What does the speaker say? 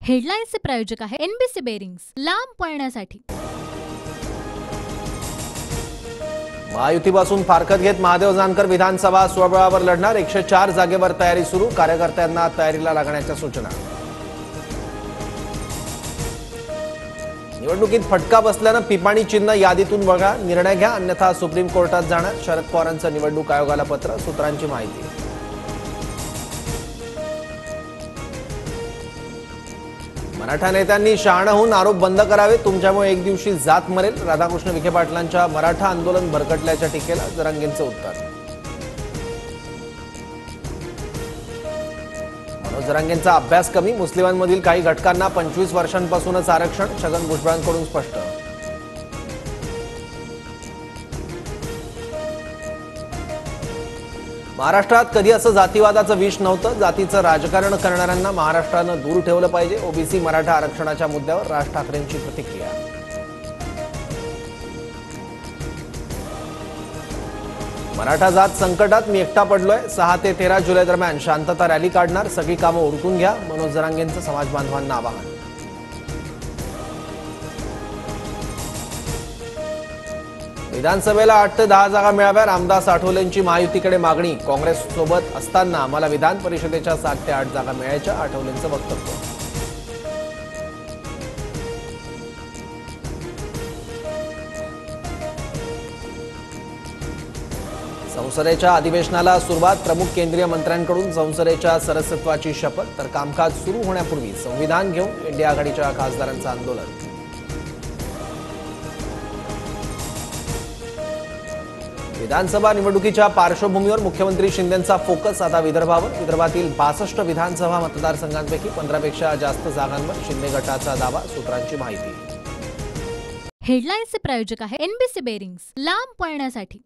हेडलाईन्सचे प्रायोजक आहे NBC bearings, लांब पळण्यासाठी। महायुतीपासून फारकत घेत महादेव जानकर विधानसभा स्वबळावर लढणार। 104 जागेवर तयारी सुरू, कार्यकर्त्यांना तयारीला लागण्याच्या सूचना। निवडणुकीत फटका बसल्यानं पिपाणी चिन्ह यादीतून वगळा, निर्णय घ्या अन्यथा सुप्रीम कोर्टात जाणार। शरद पवारांचं निवडणूक आयोगाला पत्र, सूत्रांची माहिती। मराठा नेत्यांनी शहाणा होऊन आरोप बंद करावे, तुमच्यामुळे एक दिवशी जात मरेल। राधाकृष्ण विखे पाटलांच्या मराठा आंदोलन भरकटल्याच्या टीकेला जरांगेंचं उत्तर। मनोज जरांगेंचा अभ्यास कमी, मुस्लिमांमधील काही घटकांना 25 वर्षांपासूनच आरक्षण, छगन भुजबळांकडून स्पष्ट। महाराष्ट्रात कधी असं जातीवादाचं विष नव्हतं, जातीचं राजकारण करणाऱ्यांना महाराष्ट्रानं दूर ठेवलं पाहिजे। ओबीसी मराठा आरक्षणाच्या मुद्द्यावर राज ठाकरेंची प्रतिक्रिया। मराठा जात संकटात, मी एकटा पडलोय। 6 ते 13 जुलै दरम्यान शांतता रॅली काढणार, सगळी कामं उरकून घ्या, मनोज जरांगेंचं समाज बांधवांना आवाहन। विधानसभेला 8 ते 10 जागा मिळाव्या, रामदास आठवलेंची महायुतीकडे मागणी। काँग्रेस सोबत असताना आम्हाला विधान परिषदेच्या 7 ते 8 जागा मिळायच्या, आठवलेंचं वक्तव्य। संसदेच्या अधिवेशनाला सुरुवात, प्रमुख केंद्रीय मंत्र्यांकडून संसदेच्या सदस्यत्वाची शपथ, तर कामकाज सुरू होण्यापूर्वी संविधान घेऊन इंडिया आघाडीच्या खासदारांचं आंदोलन। विधानसभा निवडणुकीच्या पार्श्वभूमीवर मुख्यमंत्री शिंदेंचा फोकस आता विदर्भावर। विदर्भातील 62 विधानसभा मतदारसंघांपैकी 15 पेक्षा जास्त जागांवर शिंदे गटाचा दावा, सूत्रांची माहिती। हेडलाईन्सचे प्रायोजक आहे एनबीसी बेरिंग्स, लांब पळण्यासाठी।